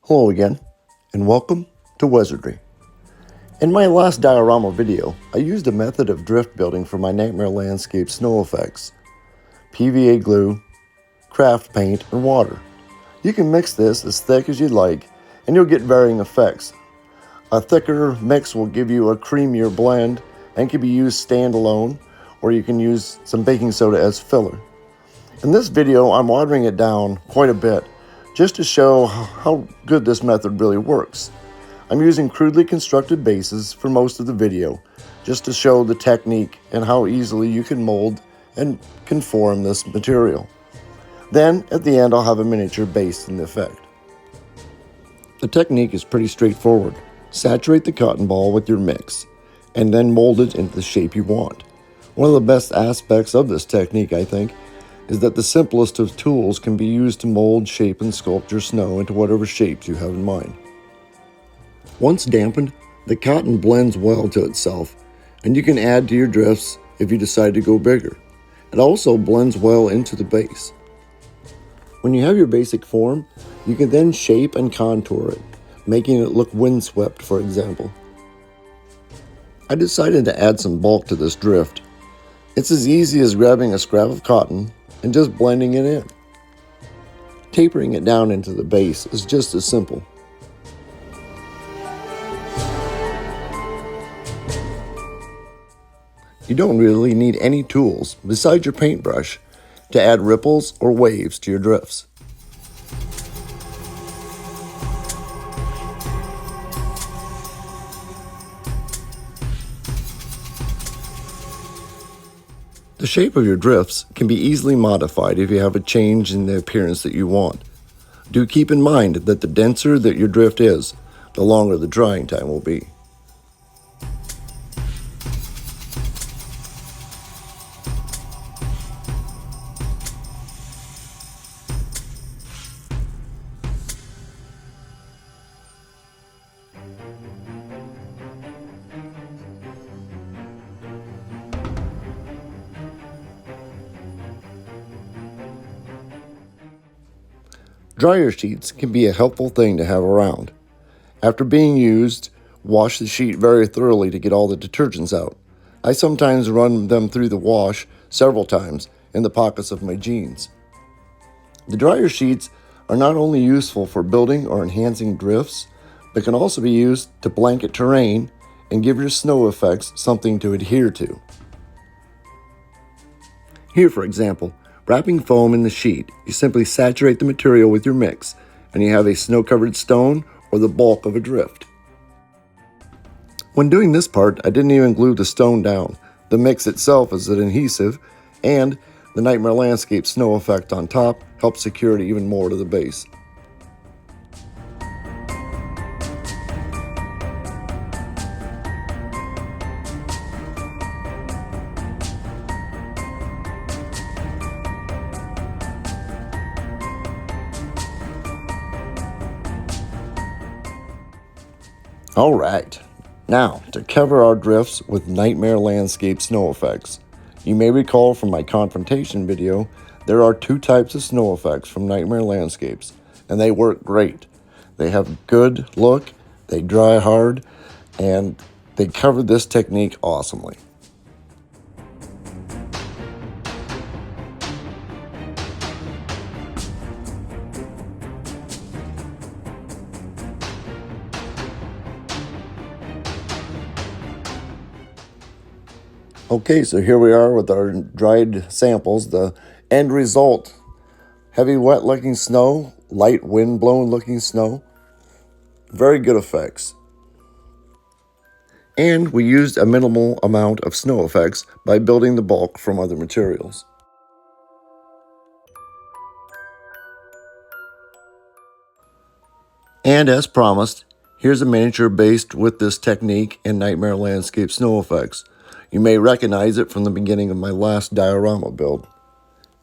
Hello again, and welcome to Wizardry. In my last diorama video, I used a method of drift building for my Nightmare Landscape snow effects. PVA glue, craft paint, and water. You can mix this as thick as you'd like, and you'll get varying effects. A thicker mix will give you a creamier blend and can be used standalone, or you can use some baking soda as filler. In this video, I'm watering it down quite a bit, just to show how good this method really works. I'm using crudely constructed bases for most of the video, just to show the technique and how easily you can mold and conform this material. Then, at the end, I'll have a miniature base in the effect. The technique is pretty straightforward. Saturate the cotton ball with your mix, and then mold it into the shape you want. One of the best aspects of this technique, I think, is that the simplest of tools can be used to mold, shape, and sculpt your snow into whatever shapes you have in mind. Once dampened, the cotton blends well to itself, and you can add to your drifts if you decide to go bigger. It also blends well into the base. When you have your basic form, you can then shape and contour it, making it look windswept, for example. I decided to add some bulk to this drift. It's as easy as grabbing a scrap of cotton and just blending it in. Tapering it down into the base is just as simple. You don't really need any tools besides your paintbrush to add ripples or waves to your drifts. The shape of your drifts can be easily modified if you have a change in the appearance that you want. Do keep in mind that the denser that your drift is, the longer the drying time will be. Dryer sheets can be a helpful thing to have around. After being used, wash the sheet very thoroughly to get all the detergents out. I sometimes run them through the wash several times in the pockets of my jeans. The dryer sheets are not only useful for building or enhancing drifts, but can also be used to blanket terrain and give your snow effects something to adhere to. Here, for example, wrapping foam in the sheet, you simply saturate the material with your mix, and you have a snow-covered stone or the bulk of a drift. When doing this part, I didn't even glue the stone down. The mix itself is an adhesive, and the Nightmare Landscape snow effect on top helps secure it even more to the base. Alright, now to cover our drifts with Nightmare Landscape snow effects. You may recall from my confrontation video, there are two types of snow effects from Nightmare Landscapes, and they work great. They have good look, they dry hard, and they cover this technique awesomely. Okay, so here we are with our dried samples. The end result, heavy wet looking snow, light wind blown looking snow. Very good effects. And we used a minimal amount of snow effects by building the bulk from other materials. And as promised, here's a miniature based with this technique and Nightmare Landscape snow effects. You may recognize it from the beginning of my last diorama build.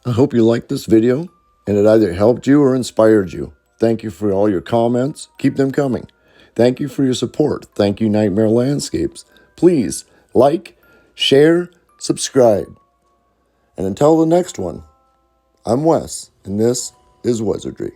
I hope you liked this video and it either helped you or inspired you. Thank you for all your comments. Keep them coming. Thank you for your support. Thank you, Nightmare Landscapes. Please like, share, subscribe. And until the next one, I'm Wes, and this is Wizardry.